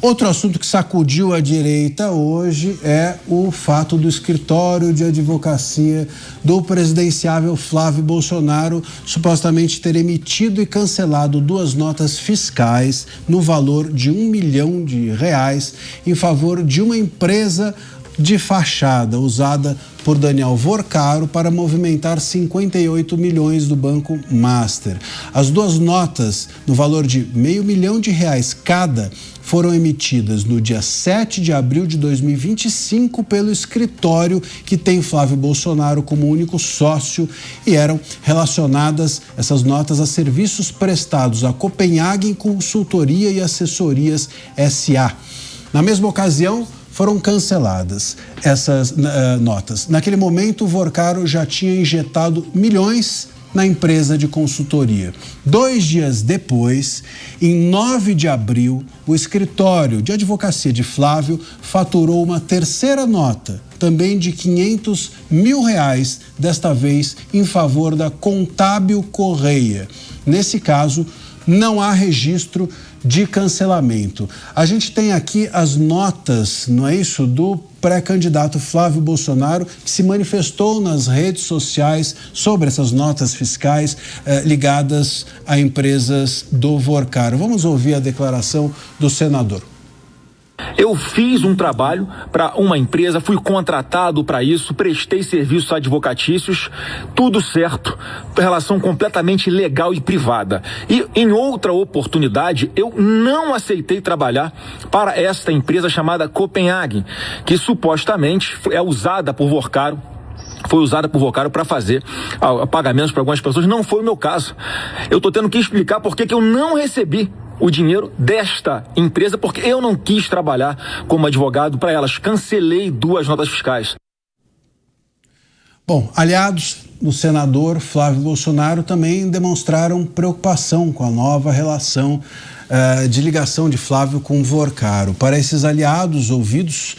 Outro assunto que sacudiu a direita hoje é o fato do escritório de advocacia do presidenciável Flávio Bolsonaro supostamente ter emitido e cancelado 2 notas fiscais no valor de R$1 milhão em favor de uma empresa de fachada usada por Daniel Vorcaro para movimentar 58 milhões do Banco Master. As 2 notas, no valor de R$500 mil cada, foram emitidas no dia 7 de abril de 2025 pelo escritório que tem Flávio Bolsonaro como único sócio e eram relacionadas, essas notas, a serviços prestados à Copenhagen Consultoria e Assessorias S.A. Na mesma ocasião, foram canceladas essas notas. Naquele momento, o Vorcaro já tinha injetado milhões na empresa de consultoria. 2 dias depois, em 9 de abril, o escritório de advocacia de Flávio faturou uma terceira nota, também de R$500 mil, desta vez em favor da Contábil Correia. Nesse caso, não há registro de cancelamento. A gente tem aqui as notas, não é isso, do pré-candidato Flávio Bolsonaro, que se manifestou nas redes sociais sobre essas notas fiscais ligadas a empresas do Vorcaro. Vamos ouvir a declaração do senador. Eu fiz um trabalho para uma empresa, fui contratado para isso, prestei serviços advocatícios, tudo certo, relação completamente legal e privada. E em outra oportunidade, eu não aceitei trabalhar para esta empresa chamada Copenhagen, que supostamente é usada por Vorcaro. Foi usada por Vorcaro para fazer pagamentos para algumas pessoas. Não foi o meu caso. Eu estou tendo que explicar por que eu não recebi o dinheiro desta empresa, porque eu não quis trabalhar como advogado para elas. Cancelei 2 notas fiscais. Bom, aliados do senador Flávio Bolsonaro também demonstraram preocupação com a nova relação de ligação de Flávio com Vorcaro. Para esses aliados ouvidos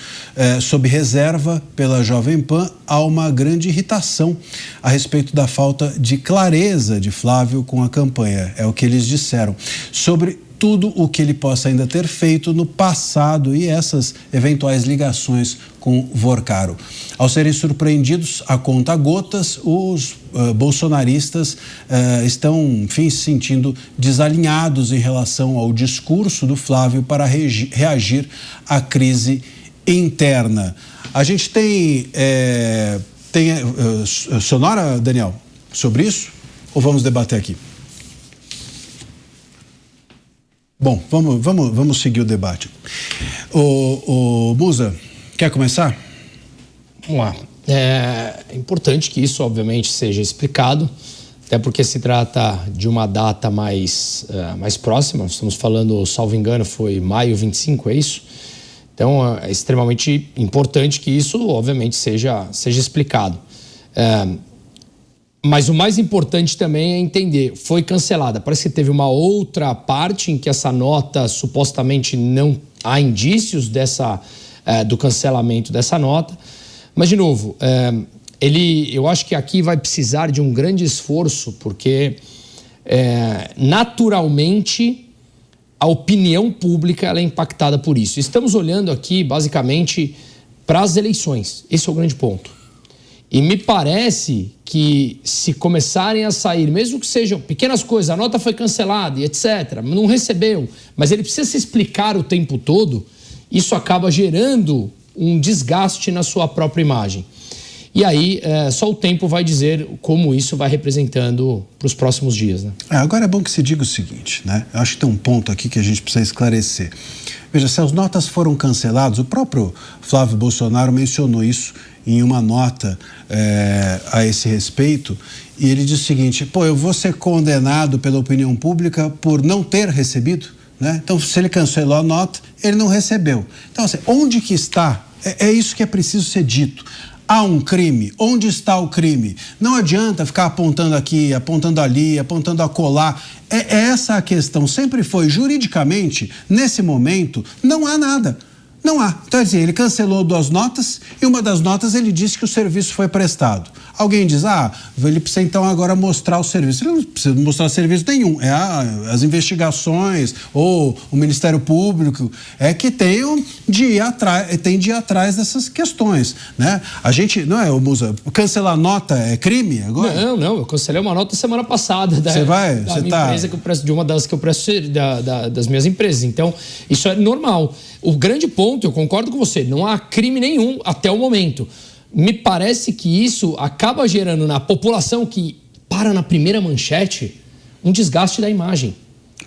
sob reserva pela Jovem Pan, há uma grande irritação a respeito da falta de clareza de Flávio com a campanha. É o que eles disseram. Sobre tudo o que ele possa ainda ter feito no passado e essas eventuais ligações com Vorcaro. Ao serem surpreendidos a conta-gotas, os bolsonaristas estão, enfim, se sentindo desalinhados em relação ao discurso do Flávio para reagir à crise interna. A gente tem sonora, Daniel, sobre isso? Ou vamos debater aqui? Bom, vamos seguir o debate. O Musa, quer começar? Vamos lá. É importante que isso, obviamente, seja explicado, até porque se trata de uma data mais próxima. Estamos falando, salvo engano, foi maio 25, é isso? Então, é extremamente importante que isso, obviamente, seja explicado. Mas o mais importante também é entender, foi cancelada. Parece que teve uma outra parte em que essa nota, supostamente, não há indícios do cancelamento dessa nota. Mas, de novo, eu acho que aqui vai precisar de um grande esforço, porque, naturalmente, a opinião pública ela é impactada por isso. Estamos olhando aqui, basicamente, para as eleições. Esse é o grande ponto. E me parece que se começarem a sair, mesmo que sejam pequenas coisas, a nota foi cancelada e etc., não recebeu, mas ele precisa se explicar o tempo todo, isso acaba gerando um desgaste na sua própria imagem. E aí, só o tempo vai dizer como isso vai representando para os próximos dias, né? Agora é bom que se diga o seguinte, né? Eu acho que tem um ponto aqui que a gente precisa esclarecer. Veja, se as notas foram canceladas, o próprio Flávio Bolsonaro mencionou isso em uma nota a esse respeito, e ele diz o seguinte: eu vou ser condenado pela opinião pública por não ter recebido, né? Então, se ele cancelou a nota, ele não recebeu. Então, assim, onde que está? É isso que é preciso ser dito. Há um crime. Onde está o crime? Não adianta ficar apontando aqui, apontando ali, apontando acolá. É essa a questão. Sempre foi. Juridicamente, nesse momento, não há nada. Não há. Então, assim, ele cancelou 2 notas e uma das notas ele disse que o serviço foi prestado. Alguém diz, ele precisa então agora mostrar o serviço. Ele não precisa mostrar serviço nenhum. As investigações ou o Ministério Público que tem de ir atrás dessas questões, né? A gente, não é, Musa, cancelar nota é crime agora? Não, eu cancelei uma nota semana passada da minha empresa que eu presto, de uma das que eu presto das minhas empresas. Então, isso é normal. O grande ponto, eu concordo com você, não há crime nenhum até o momento. Me parece que isso acaba gerando na população que para na primeira manchete um desgaste da imagem.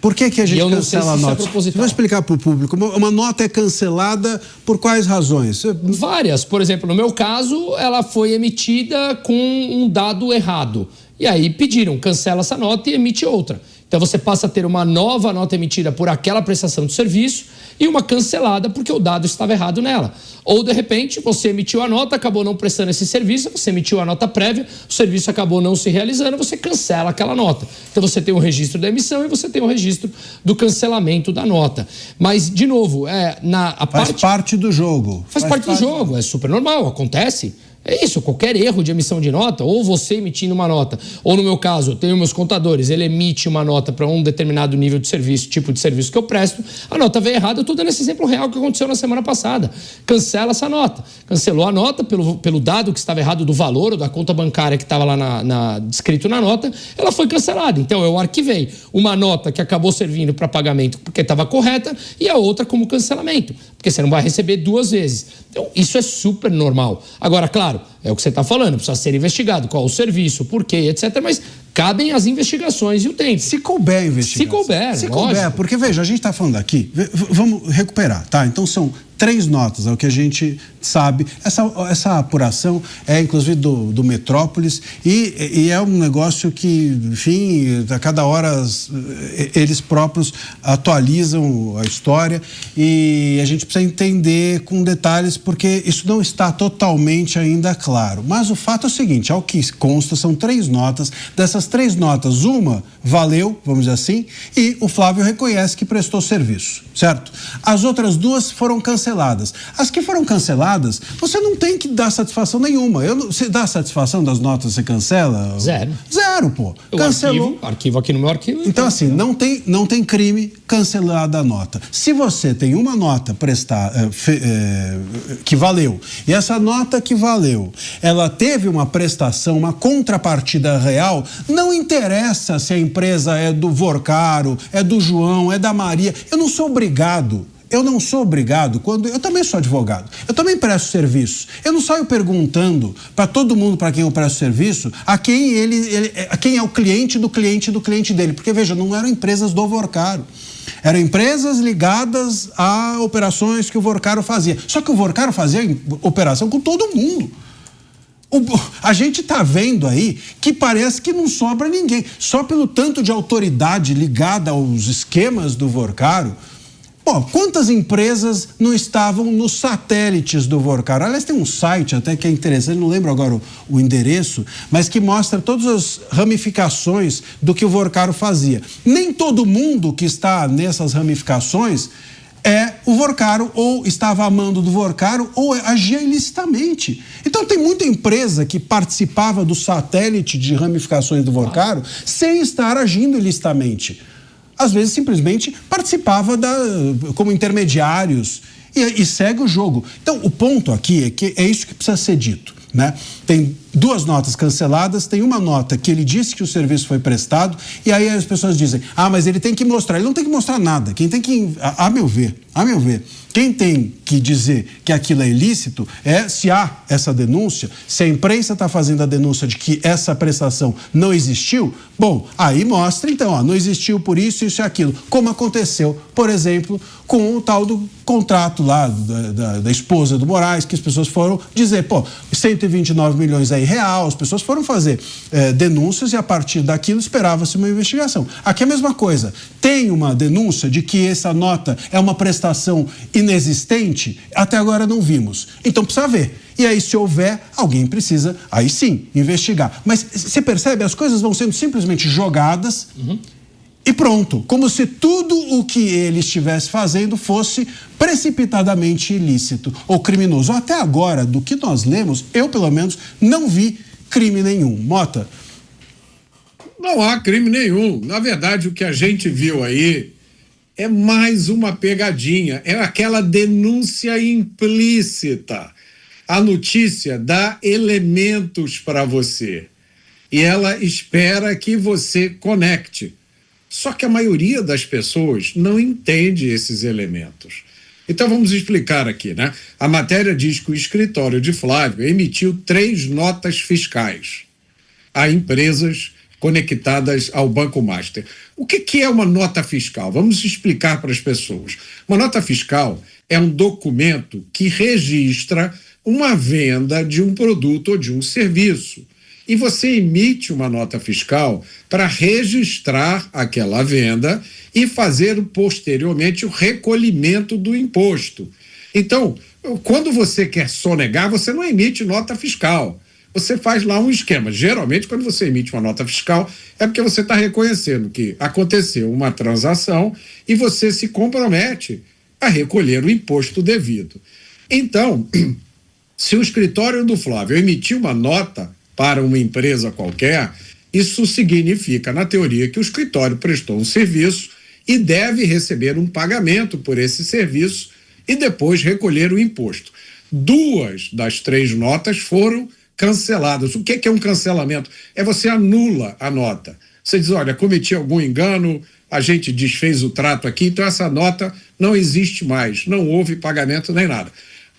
Por que a gente cancela a nota? Vou explicar para o público. Uma nota é cancelada por quais razões? Várias. Por exemplo, no meu caso, ela foi emitida com um dado errado. E aí pediram, cancela essa nota e emite outra. Então você passa a ter uma nova nota emitida por aquela prestação de serviço e uma cancelada porque o dado estava errado nela. Ou, de repente, você emitiu a nota, acabou não prestando esse serviço, você emitiu a nota prévia, o serviço acabou não se realizando, você cancela aquela nota. Então você tem um registro da emissão e você tem um registro do cancelamento da nota. Mas, de novo, faz parte do jogo. Faz parte do jogo, é super normal, acontece. É isso, qualquer erro de emissão de nota, ou você emitindo uma nota, ou no meu caso, eu tenho meus contadores, ele emite uma nota para um determinado nível de serviço, tipo de serviço que eu presto, a nota veio errada, eu estou dando esse exemplo real que aconteceu na semana passada. Cancela essa nota. Cancelou a nota pelo dado que estava errado do valor ou da conta bancária que estava lá descrito na nota, ela foi cancelada. Então eu arquivei uma nota que acabou servindo para pagamento porque estava correta e a outra como cancelamento, porque você não vai receber duas vezes. Então isso é super normal. Agora, claro, é o que você está falando, precisa ser investigado, qual o serviço, por quê, etc. Mas cabem as investigações e o tempo. Se couber investigar. Se couber, porque veja, a gente está falando aqui, vamos recuperar, tá? Então são 3 notas, é o que a gente sabe. Essa apuração é inclusive do Metrópolis e é um negócio que, enfim, a cada hora eles próprios atualizam a história e a gente precisa entender com detalhes porque isso não está totalmente ainda claro. Mas o fato é o seguinte, ao que consta, são 3 notas. Dessas 3 notas, uma valeu, vamos dizer assim, e o Flávio reconhece que prestou serviço, certo? As outras 2 foram canceladas. As que foram canceladas, você não tem que dar satisfação nenhuma. Você dá satisfação das notas, você cancela? Zero, pô. Cancelou. Arquivo aqui no meu arquivo. Então, assim, não tem crime cancelada a nota. Se você tem uma nota que valeu, e essa nota que valeu, ela teve uma prestação, uma contrapartida real, não interessa se a empresa é do Vorcaro, é do João, é da Maria. Eu não sou obrigado, quando eu também sou advogado, eu também presto serviço. Eu não saio perguntando para todo mundo para quem eu presto serviço a quem é o cliente do cliente dele. Porque, veja, não eram empresas do Vorcaro. Eram empresas ligadas a operações que o Vorcaro fazia. Só que o Vorcaro fazia operação com todo mundo. A gente está vendo aí que parece que não sobra ninguém. Só pelo tanto de autoridade ligada aos esquemas do Vorcaro. Bom, quantas empresas não estavam nos satélites do Vorcaro? Aliás, tem um site até que é interessante, não lembro agora o endereço, mas que mostra todas as ramificações do que o Vorcaro fazia. Nem todo mundo que está nessas ramificações é o Vorcaro, ou estava amando do Vorcaro, ou agia ilicitamente. Então tem muita empresa que participava do satélite de ramificações do Vorcaro sem estar agindo ilicitamente. Às vezes simplesmente participava como intermediários e segue o jogo. Então o ponto aqui é que é isso que precisa ser dito, né? Tem 2 notas canceladas, tem uma nota que ele disse que o serviço foi prestado e aí as pessoas dizem, mas ele tem que mostrar. Ele não tem que mostrar nada. Quem tem que, a meu ver, quem tem que dizer que aquilo é ilícito é se há essa denúncia, se a imprensa está fazendo a denúncia de que essa prestação não existiu, bom, aí mostra então, não existiu por isso e aquilo, como aconteceu, por exemplo, com o tal do contrato lá da esposa do Moraes, que as pessoas foram dizer, 129 milhões aí real, as pessoas foram fazer denúncias e a partir daquilo esperava-se uma investigação. Aqui é a mesma coisa, tem uma denúncia de que essa nota é uma prestação inexistente, até agora não vimos. Então precisa ver. E aí, se houver, alguém precisa, aí sim, investigar. Mas você percebe, as coisas vão sendo simplesmente jogadas e pronto. Como se tudo o que ele estivesse fazendo fosse precipitadamente ilícito ou criminoso. Até agora, do que nós lemos, eu pelo menos não vi crime nenhum. Mota? Não há crime nenhum. Na verdade, o que a gente viu aí é mais uma pegadinha, é aquela denúncia implícita. A notícia dá elementos para você e ela espera que você conecte. Só que a maioria das pessoas não entende esses elementos. Então vamos explicar aqui, né? A matéria diz que o escritório de Flávio emitiu 3 notas fiscais a empresas conectadas ao Banco Master. O que é uma nota fiscal? Vamos explicar para as pessoas. Uma nota fiscal é um documento que registra uma venda de um produto ou de um serviço. E você emite uma nota fiscal para registrar aquela venda e fazer posteriormente o recolhimento do imposto. Então, quando você quer sonegar, você não emite nota fiscal. Você faz lá um esquema. Geralmente, quando você emite uma nota fiscal, é porque você está reconhecendo que aconteceu uma transação e você se compromete a recolher o imposto devido. Então, se o escritório do Flávio emitiu uma nota para uma empresa qualquer, isso significa, na teoria, que o escritório prestou um serviço e deve receber um pagamento por esse serviço e depois recolher o imposto. 2 das 3 notas foram canceladas. O que é um cancelamento? É você anula a nota. Você diz, olha, cometi algum engano, a gente desfez o trato aqui, então essa nota não existe mais, não houve pagamento nem nada.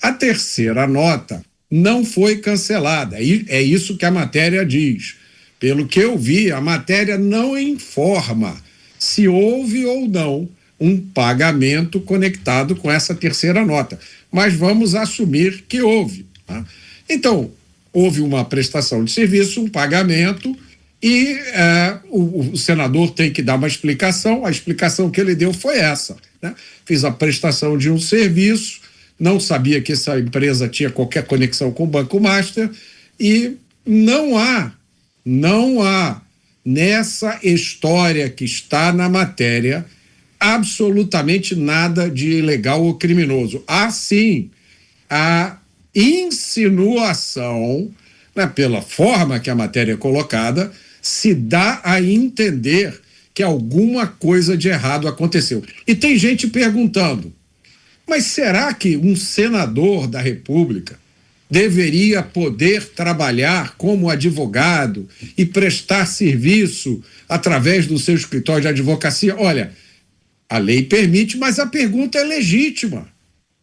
A terceira nota não foi cancelada, e é isso que a matéria diz. Pelo que eu vi, a matéria não informa se houve ou não um pagamento conectado com essa terceira nota, mas vamos assumir que houve, tá? Então, houve uma prestação de serviço, um pagamento, e o senador tem que dar uma explicação. A explicação que ele deu foi essa, né? Fiz a prestação de um serviço, não sabia que essa empresa tinha qualquer conexão com o Banco Master, e não há nessa história que está na matéria absolutamente nada de ilegal ou criminoso. Há sim a insinuação, né, pela forma que a matéria é colocada, se dá a entender que alguma coisa de errado aconteceu. E tem gente perguntando, mas será que um senador da República deveria poder trabalhar como advogado e prestar serviço através do seu escritório de advocacia? Olha, a lei permite, mas a pergunta é legítima.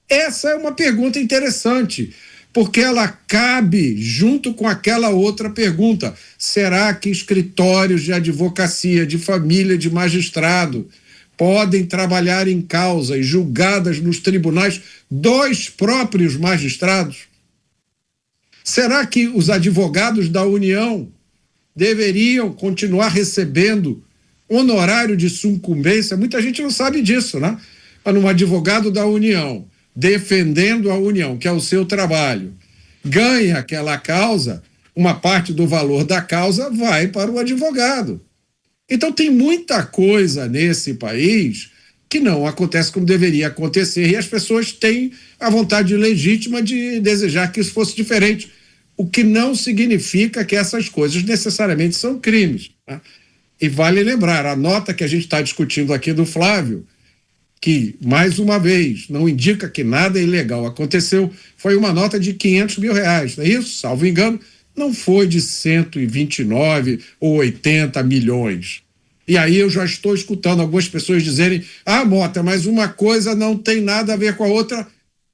Essa é uma pergunta interessante, porque ela cabe junto com aquela outra pergunta. Será que escritórios de advocacia, de família, de magistrado podem trabalhar em causa e julgadas nos tribunais dos próprios magistrados? Será que os advogados da União deveriam continuar recebendo honorário de sucumbência? Muita gente não sabe disso, né? Mas um advogado da União, defendendo a União, que é o seu trabalho, ganha aquela causa, uma parte do valor da causa vai para o advogado. Então tem muita coisa nesse país que não acontece como deveria acontecer, e as pessoas têm a vontade legítima de desejar que isso fosse diferente, o que não significa que essas coisas necessariamente são crimes, né? E vale lembrar, a nota que a gente está discutindo aqui do Flávio, que, mais uma vez, não indica que nada ilegal aconteceu, foi uma nota de R$500 mil, não é isso? Salvo engano, não foi de 129 ou 80 milhões. E aí eu já estou escutando algumas pessoas dizerem, Mota, mas uma coisa não tem nada a ver com a outra.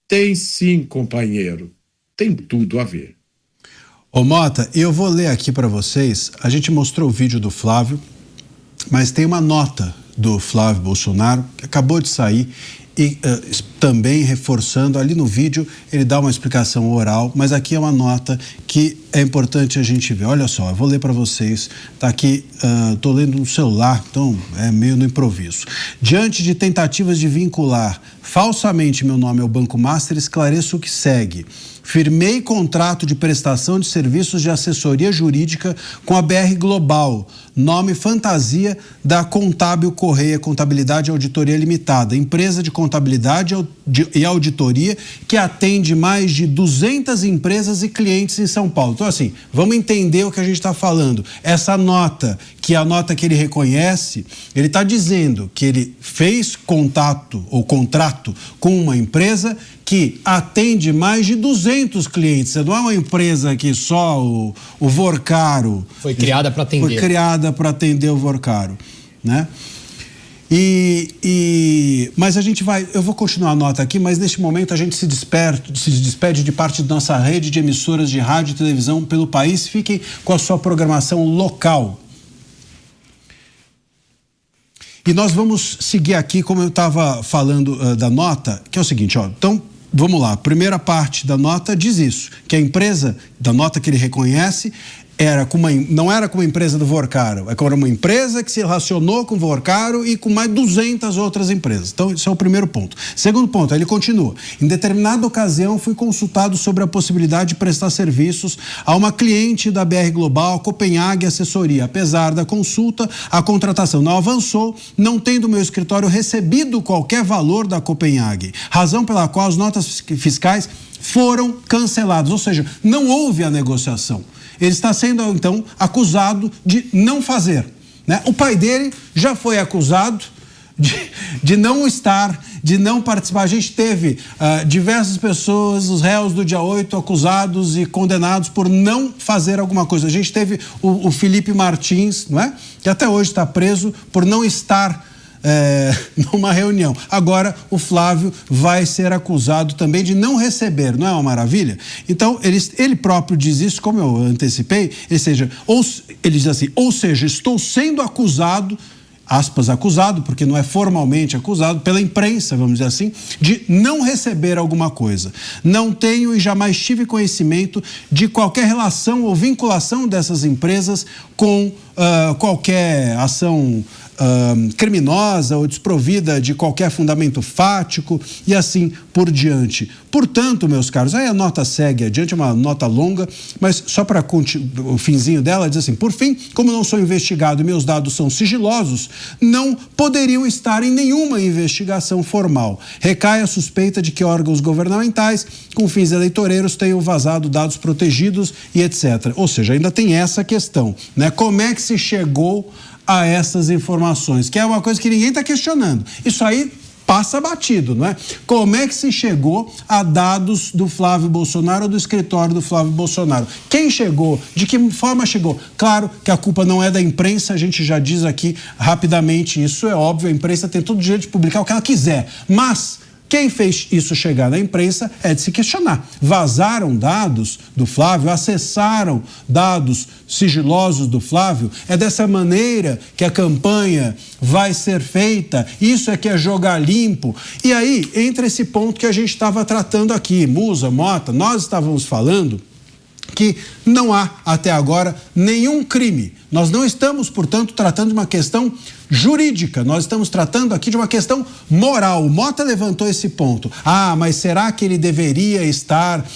Tem sim, companheiro. Tem tudo a ver. Ô Mota, eu vou ler aqui para vocês, a gente mostrou o vídeo do Flávio, mas tem uma nota do Flávio Bolsonaro, que acabou de sair, e também reforçando, ali no vídeo ele dá uma explicação oral, mas aqui é uma nota que é importante a gente ver. Olha só, eu vou ler para vocês, tá aqui, tô lendo no celular, então é meio no improviso. Diante de tentativas de vincular falsamente meu nome ao Banco Master, esclareço o que segue. Firmei contrato de prestação de serviços de assessoria jurídica com a BR Global, nome fantasia da Contábil Correia Contabilidade e Auditoria Limitada, empresa de contabilidade e auditoria que atende mais de 200 empresas e clientes em São Paulo. Então, assim, vamos entender o que a gente está falando. Essa nota, que é a nota que ele reconhece, ele está dizendo que ele fez contato ou contrato com uma empresa que atende mais de 200 clientes. Não é uma empresa que só o Vorcaro... Foi criada para atender. Foi criada para atender o Vorcaro, né? Mas eu vou continuar a nota aqui, mas neste momento a gente se despede de parte da nossa rede de emissoras de rádio e televisão pelo país. Fiquem com a sua programação local. E nós vamos seguir aqui, como eu estava falando da nota, que é o seguinte, ó. Então, vamos lá. A primeira parte da nota diz isso, que a empresa, da nota que ele reconhece, não era com uma empresa do Vorcaro, era uma empresa que se relacionou com o Vorcaro e com mais 200 outras empresas. Então, esse é o primeiro ponto. Segundo ponto, ele continua. Em determinada ocasião, fui consultado sobre a possibilidade de prestar serviços a uma cliente da BR Global, a Copenhague Assessoria. Apesar da consulta, a contratação não avançou, não tendo meu escritório recebido qualquer valor da Copenhague, razão pela qual as notas fiscais foram canceladas, ou seja, não houve a negociação. Ele está sendo, então, acusado de não fazer, né? O pai dele já foi acusado de não estar, de não participar. A gente teve diversas pessoas, os réus do dia 8, acusados e condenados por não fazer alguma coisa. A gente teve o Felipe Martins, não é? Que até hoje está preso por não estar numa reunião. Agora o Flávio vai ser acusado também de não receber, não é uma maravilha? Então ele próprio diz isso, como eu antecipei, ele diz assim, ou seja, estou sendo acusado, aspas, acusado, porque não é formalmente acusado, pela imprensa, vamos dizer assim, de não receber alguma coisa. Não tenho e jamais tive conhecimento de qualquer relação ou vinculação dessas empresas com qualquer ação criminosa ou desprovida de qualquer fundamento fático e assim por diante. Portanto, meus caros, aí a nota segue adiante, é uma nota longa, mas só para o finzinho dela, diz assim, por fim, como não sou investigado e meus dados são sigilosos, não poderiam estar em nenhuma investigação formal. Recai a suspeita de que órgãos governamentais, com fins eleitoreiros, tenham vazado dados protegidos e etc. Ou seja, ainda tem essa questão, né? Como é que se chegou a essas informações, que é uma coisa que ninguém está questionando. Isso aí passa batido, não é? Como é que se chegou a dados do Flávio Bolsonaro ou do escritório do Flávio Bolsonaro? Quem chegou? De que forma chegou? Claro que a culpa não é da imprensa, a gente já diz aqui rapidamente, isso é óbvio, a imprensa tem todo o direito de publicar o que ela quiser, mas quem fez isso chegar na imprensa é de se questionar. Vazaram dados do Flávio, acessaram dados sigilosos do Flávio. É dessa maneira que a campanha vai ser feita. Isso é que é jogar limpo. E aí entra esse ponto que a gente estava tratando aqui. Musa, Mota, nós estávamos falando que não há, até agora, nenhum crime. Nós não estamos, portanto, tratando de uma questão jurídica, nós estamos tratando aqui de uma questão moral. O Mota levantou esse ponto. Ah, mas será que ele deveria estar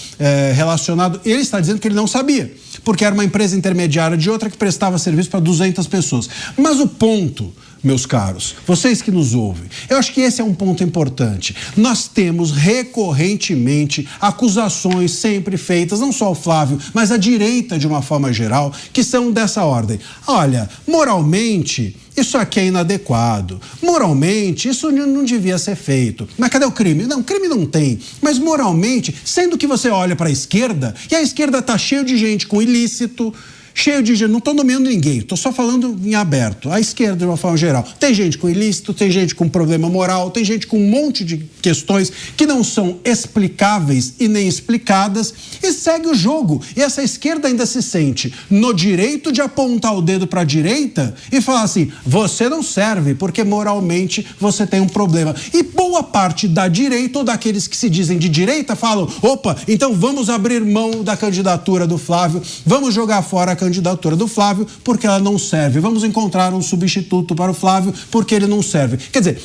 relacionado? Ele está dizendo que ele não sabia, porque era uma empresa intermediária de outra que prestava serviço para 200 pessoas. Mas o ponto, meus caros, vocês que nos ouvem, eu acho que esse é um ponto importante. Nós temos recorrentemente acusações sempre feitas, não só ao Flávio, mas à direita de uma forma geral, que são dessa ordem. Olha, moralmente, isso aqui é inadequado. Moralmente, isso não devia ser feito. Mas cadê o crime? Não, crime não tem. Mas moralmente, sendo que você olha para a esquerda, e a esquerda está cheia de gente com ilícito, cheio de gente, não estou nomeando ninguém, estou só falando em aberto, a esquerda de uma forma geral. Tem gente com ilícito, tem gente com problema moral, tem gente com um monte de questões que não são explicáveis e nem explicadas e segue o jogo. E essa esquerda ainda se sente no direito de apontar o dedo para a direita e falar assim, você não serve porque moralmente você tem um problema. E boa parte da direita ou daqueles que se dizem de direita falam, opa, então vamos abrir mão da candidatura do Flávio, vamos jogar fora a candidatura do Flávio porque ela não serve. Vamos encontrar um substituto para o Flávio porque ele não serve. Quer dizer,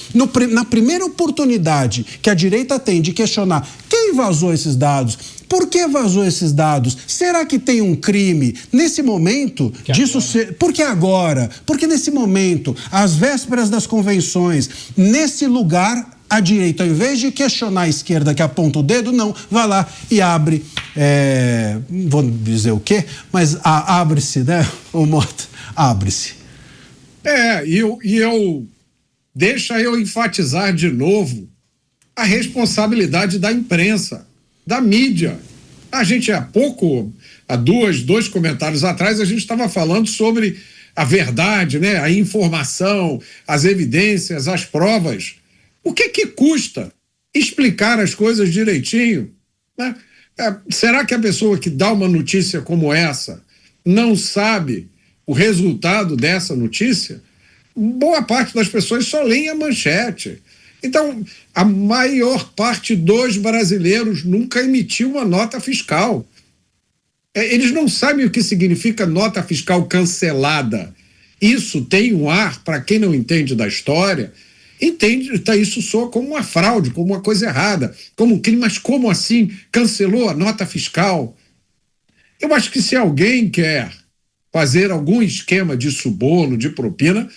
na primeira oportunidade que a direita tem de questionar quem vazou esses dados, Por que vazou esses dados? Será que tem um crime? Nesse momento, por que agora? Porque nesse momento, às vésperas das convenções, nesse lugar, a direita, ao invés de questionar a esquerda que aponta o dedo, não, vai lá e abre, não vou dizer o quê, mas abre-se, né, o Mota? Abre-se. Deixa eu enfatizar de novo a responsabilidade da imprensa, da mídia. A gente há dois comentários atrás, a gente estava falando sobre a verdade, né? A informação, as evidências, as provas. O que custa explicar as coisas direitinho, né? Será que a pessoa que dá uma notícia como essa não sabe o resultado dessa notícia? Boa parte das pessoas só leem a manchete. Então, a maior parte dos brasileiros nunca emitiu uma nota fiscal. Eles não sabem o que significa nota fiscal cancelada. Isso tem um ar, para quem não entende da história, isso soa como uma fraude, como uma coisa errada, como um crime. Mas como assim cancelou a nota fiscal? Eu acho que se alguém quer fazer algum esquema de suborno, de propina,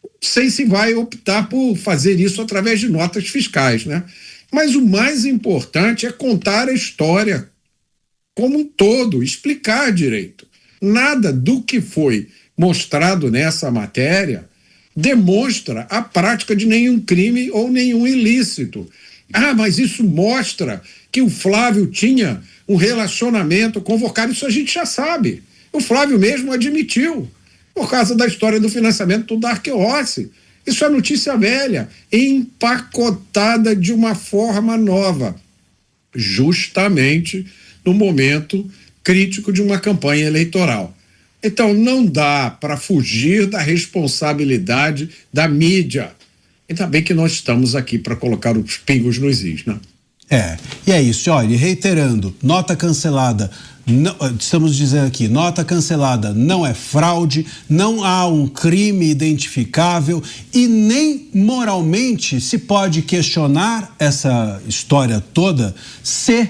não sei se vai optar por fazer isso através de notas fiscais, né? Mas o mais importante é contar a história como um todo, explicar direito. Nada do que foi mostrado nessa matéria demonstra a prática de nenhum crime ou nenhum ilícito. Mas isso mostra que o Flávio tinha um relacionamento com o Vorcaro. Isso a gente já sabe. O Flávio mesmo admitiu, por causa da história do financiamento do Dark Horse. Isso é notícia velha, empacotada de uma forma nova, justamente no momento crítico de uma campanha eleitoral. Então, não dá para fugir da responsabilidade da mídia. Ainda bem que nós estamos aqui para colocar os pingos nos is, né? E é isso. Olha, reiterando, nota cancelada, não, estamos dizendo aqui, nota cancelada não é fraude, não há um crime identificável e nem moralmente se pode questionar essa história toda se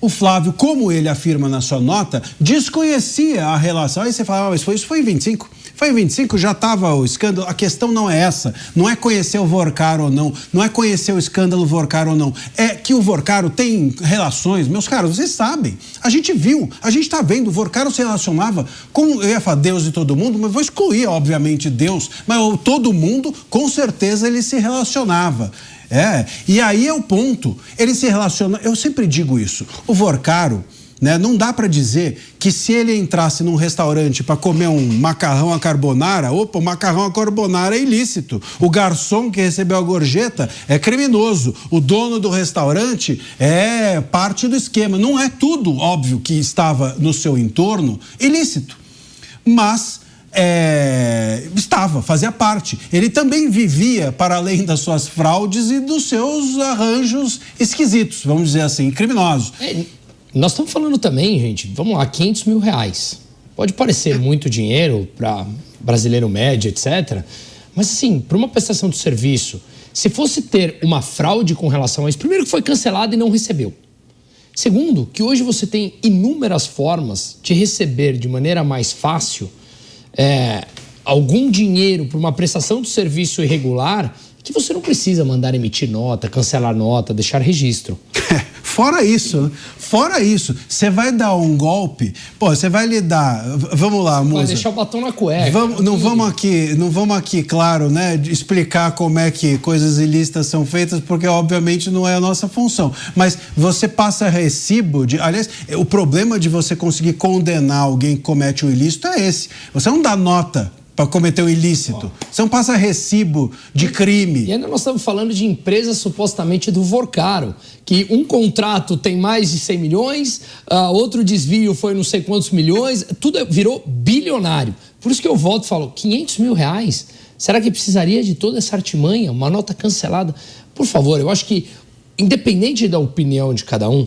o Flávio, como ele afirma na sua nota, desconhecia a relação. Aí você fala, mas isso foi em 25. Foi em 25, já estava o escândalo. A questão não é essa. Não é conhecer o Vorcaro ou não. Não é conhecer o escândalo Vorcaro ou não. É que o Vorcaro tem relações. Meus caros, vocês sabem. A gente viu, a gente está vendo. O Vorcaro se relacionava com, eu ia falar Deus e todo mundo, mas vou excluir, obviamente, Deus. Mas todo mundo, com certeza, ele se relacionava. E aí é o ponto. Ele se relaciona. Eu sempre digo isso. O Vorcaro, né, não dá para dizer que se ele entrasse num restaurante para comer um macarrão à carbonara, o macarrão à carbonara é ilícito. O garçom que recebeu a gorjeta é criminoso. O dono do restaurante é parte do esquema. Não é tudo, óbvio, que estava no seu entorno ilícito. Mas fazia parte. Ele também vivia para além das suas fraudes e dos seus arranjos esquisitos, vamos dizer assim, criminosos. Nós estamos falando também, gente, vamos lá, R$500 mil. Pode parecer muito dinheiro para brasileiro médio, etc. Mas assim, para uma prestação de serviço, se fosse ter uma fraude com relação a isso, primeiro que foi cancelado e não recebeu. Segundo, que hoje você tem inúmeras formas de receber de maneira mais fácil algum dinheiro por uma prestação de serviço irregular, que você não precisa mandar emitir nota, cancelar nota, deixar registro. Fora isso, você vai dar um golpe, você vai lhe dar, vamos lá, Musa. Vai deixar o batom na cueca. Não vamos aqui, claro, né, explicar como é que coisas ilícitas são feitas, porque obviamente não é a nossa função. Mas você passa recibo aliás, o problema de você conseguir condenar alguém que comete um ilícito é esse. Você não dá nota para cometer um ilícito. Você não passa recibo de crime. E ainda nós estamos falando de empresas supostamente do Vorcaro, que um contrato tem mais de 100 milhões, outro desvio foi não sei quantos milhões, tudo virou bilionário. Por isso que eu volto e falo, R$500 mil? Será que precisaria de toda essa artimanha, uma nota cancelada? Por favor, eu acho que, independente da opinião de cada um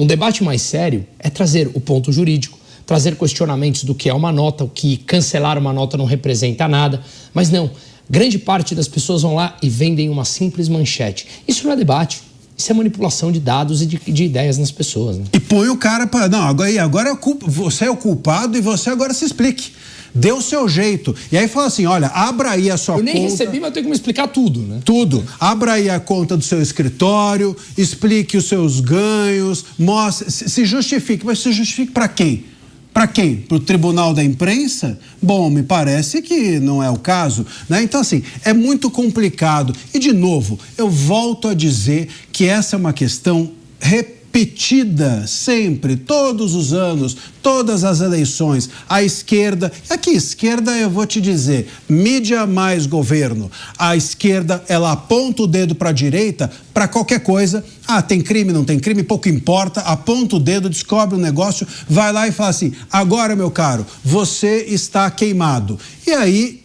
debate mais sério é trazer o ponto jurídico, trazer questionamentos do que é uma nota, o que cancelar uma nota não representa nada, mas não, grande parte das pessoas vão lá e vendem uma simples manchete. Isso não é debate, Isso é manipulação de dados e de ideias nas pessoas, né? E põe o cara para... Não, agora você é o culpado e você agora se explique. Dê o seu jeito. E aí fala assim, olha, abra aí a sua conta... Eu nem recebi, mas eu tenho que me explicar tudo, né? Tudo. Abra aí a conta do seu escritório, explique os seus ganhos, mostre, se justifique. Mas se justifique para quem? Para quem? Para o tribunal da imprensa? Bom, me parece que não é o caso, né? Então, assim, é muito complicado. E, de novo, eu volto a dizer que essa é uma questão repetida sempre, todos os anos, todas as eleições. A esquerda, aqui esquerda eu vou te dizer, mídia mais governo. A esquerda, ela aponta o dedo para a direita para qualquer coisa. Ah, tem crime, não tem crime, pouco importa. Aponta o dedo, descobre um negócio, vai lá e fala assim, agora, meu caro, você está queimado. E aí,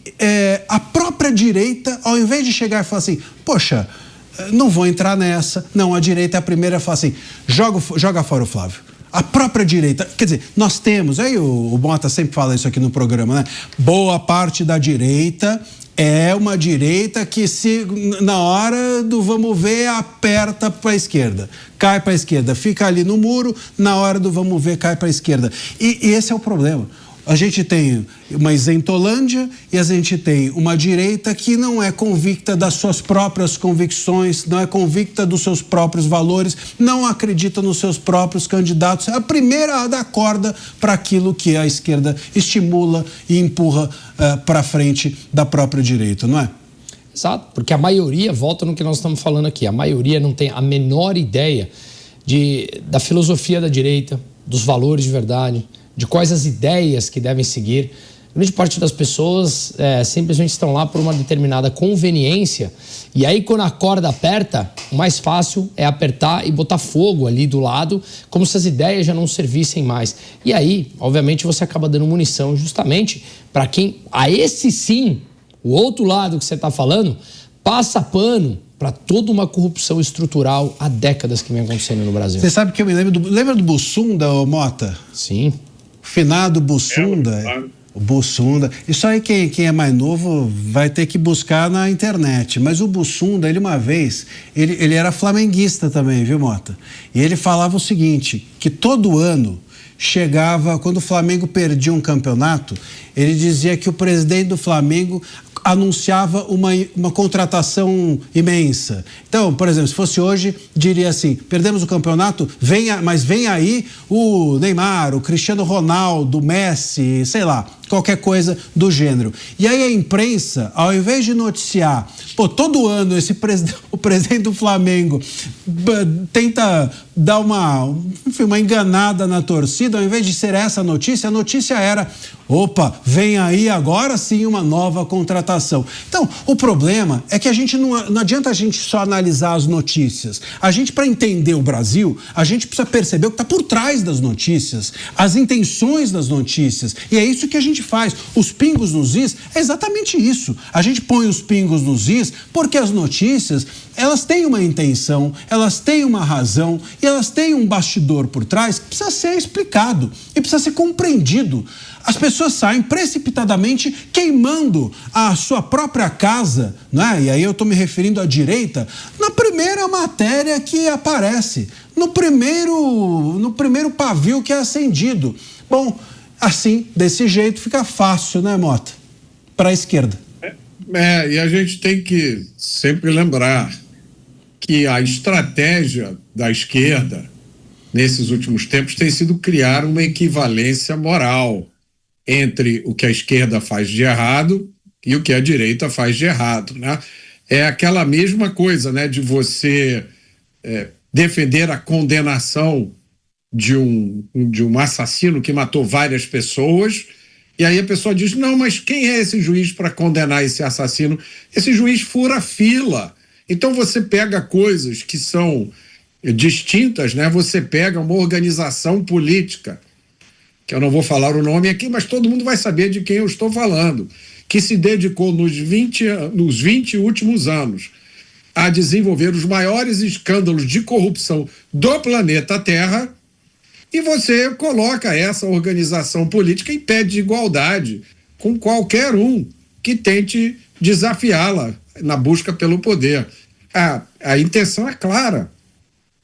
a própria direita, ao invés de chegar e falar assim, poxa, não vou entrar nessa. Não, a direita é a primeira a falar assim, joga fora o Flávio. A própria direita, quer dizer, nós temos, aí o Mota sempre fala isso aqui no programa, né? Boa parte da direita é uma direita que na hora do vamos ver, aperta para a esquerda, cai para a esquerda, fica ali no muro, na hora do vamos ver, cai para a esquerda. E esse é o problema. A gente tem uma isentolândia e a gente tem uma direita que não é convicta das suas próprias convicções, não é convicta dos seus próprios valores, não acredita nos seus próprios candidatos. É a primeira a dar corda para aquilo que a esquerda estimula e empurra para frente da própria direita, não é? Exato, porque a maioria, volta no que nós estamos falando aqui, a maioria não tem a menor ideia da filosofia da direita, dos valores de verdade, de quais as ideias que devem seguir. Grande parte das pessoas simplesmente estão lá por uma determinada conveniência, e aí quando a corda aperta, o mais fácil é apertar e botar fogo ali do lado, como se as ideias já não servissem mais. E aí, obviamente, você acaba dando munição justamente para quem, a esse sim, o outro lado que você está falando, passa pano para toda uma corrupção estrutural há décadas que vem acontecendo no Brasil. Você sabe que eu me lembro lembra do Bussunda, ô Mota? Sim. Finado Bussunda, o Bussunda. Isso aí quem é mais novo vai ter que buscar na internet. Mas o Bussunda, ele uma vez, ele era flamenguista também, viu, Mota? E ele falava o seguinte, que todo ano chegava, quando o Flamengo perdia um campeonato, ele dizia que o presidente do Flamengo anunciava uma contratação imensa. Então, por exemplo, se fosse hoje, diria assim, perdemos o campeonato, mas vem aí o Neymar, o Cristiano Ronaldo, o Messi, sei lá, qualquer coisa do gênero. E aí a imprensa, ao invés de noticiar, todo ano o presidente do Flamengo tenta dar uma enganada na torcida, ao invés de ser essa a notícia era, opa, vem aí agora sim uma nova contratação. Então, o problema é que a gente não adianta a gente só analisar as notícias. A gente, para entender o Brasil, a gente precisa perceber o que está por trás das notícias, as intenções das notícias. E é isso que a gente faz. Os pingos nos is é exatamente isso. A gente põe os pingos nos is porque as notícias, elas têm uma intenção, elas têm uma razão e elas têm um bastidor por trás que precisa ser explicado e precisa ser compreendido. As pessoas saem precipitadamente queimando a sua própria casa, né? E aí eu estou me referindo à direita, na primeira matéria que aparece, no primeiro pavio que é acendido. Bom, assim, desse jeito fica fácil, né, Mota? Para a esquerda. E a gente tem que sempre lembrar que a estratégia da esquerda nesses últimos tempos tem sido criar uma equivalência moral entre o que a esquerda faz de errado e o que a direita faz de errado, né? É aquela mesma coisa, né, de você defender a condenação de um assassino que matou várias pessoas, e aí a pessoa diz, não, mas quem é esse juiz para condenar esse assassino? Esse juiz fura fila. Então você pega coisas que são distintas, né? Você pega uma organização política, que eu não vou falar o nome aqui, mas todo mundo vai saber de quem eu estou falando, que se dedicou nos 20 últimos anos a desenvolver os maiores escândalos de corrupção do planeta Terra, e você coloca essa organização política em pé de igualdade com qualquer um que tente desafiá-la na busca pelo poder. A intenção é clara,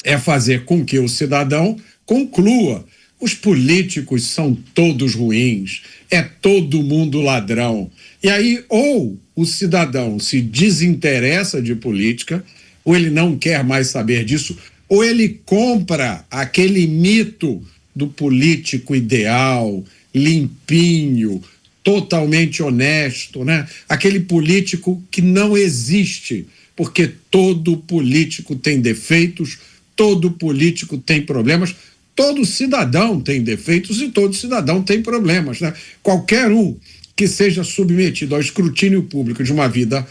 é fazer com que o cidadão conclua: os políticos são todos ruins, é todo mundo ladrão. E aí, ou o cidadão se desinteressa de política, ou ele não quer mais saber disso, ou ele compra aquele mito do político ideal, limpinho, totalmente honesto, né? Aquele político que não existe, porque todo político tem defeitos, todo político tem problemas, todo cidadão tem defeitos e todo cidadão tem problemas, né? Qualquer um que seja submetido ao escrutínio público de uma vida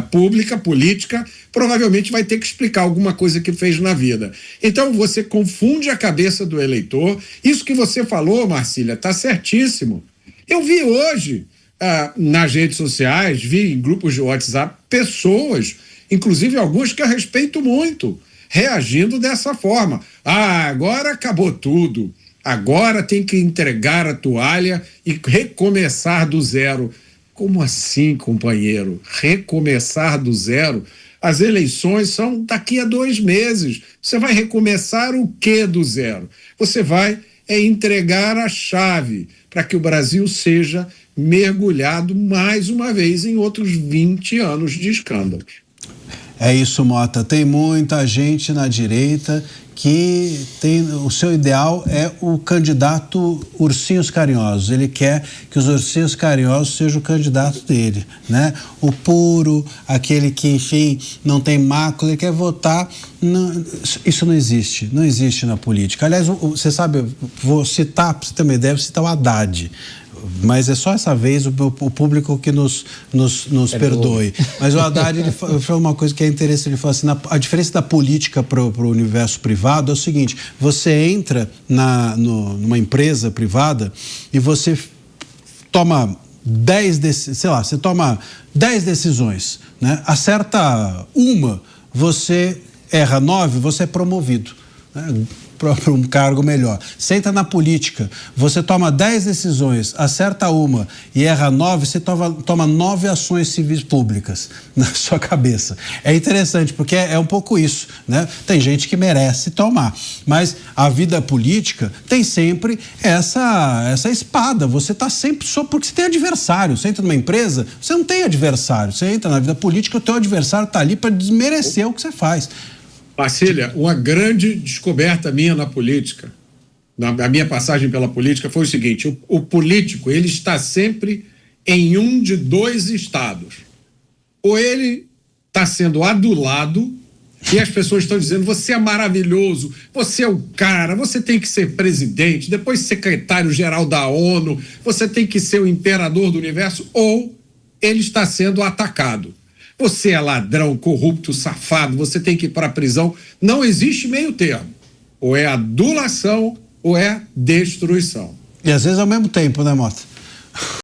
pública, política, provavelmente vai ter que explicar alguma coisa que fez na vida. Então você confunde a cabeça do eleitor. Isso que você falou, Marcília, está certíssimo. Eu vi hoje nas redes sociais, vi em grupos de WhatsApp, pessoas, inclusive algumas que eu respeito muito, reagindo dessa forma. Agora acabou tudo. Agora tem que entregar a toalha e recomeçar do zero. Como assim, companheiro? Recomeçar do zero? As eleições são daqui a 2 meses. Você vai recomeçar o quê do zero? Você vai entregar a chave para que o Brasil seja mergulhado mais uma vez em outros 20 anos de escândalo. É isso, Mota. Tem muita gente na direita que o seu ideal é o candidato Ursinhos Carinhosos. Ele quer que os Ursinhos Carinhosos sejam o candidato dele, né? O puro, aquele que, enfim, não tem mácula, ele quer votar. Não, isso não existe na política. Aliás, você sabe, vou citar, para você ter uma ideia, vou citar o Haddad. Mas é só essa vez o público que nos perdoe. Mas o Haddad, ele falou uma coisa que é interessante, ele falou assim, a diferença da política para o universo privado é o seguinte: você entra numa empresa privada e você toma 10 decisões, né? Acerta uma, você erra 9, você é promovido, né? Para um cargo melhor. Você entra na política, você toma 10 decisões, acerta uma e erra 9, você toma 9 ações civis públicas na sua cabeça. É interessante, porque é um pouco isso, né? Tem gente que merece tomar, mas a vida política tem sempre essa espada. Você está sempre só porque você tem adversário. Você entra numa empresa, você não tem adversário. Você entra na vida política, o teu adversário está ali para desmerecer o que você faz. Marcília, uma grande descoberta minha na política, a minha passagem pela política foi o seguinte: o político, ele está sempre em um de 2 estados. Ou ele está sendo adulado e as pessoas estão dizendo: você é maravilhoso, você é o cara, você tem que ser presidente, depois secretário-geral da ONU, você tem que ser o imperador do universo. Ou ele está sendo atacado. Você é ladrão, corrupto, safado, você tem que ir para a prisão. Não existe meio termo. Ou é adulação ou é destruição. E às vezes ao mesmo tempo, né, Mota?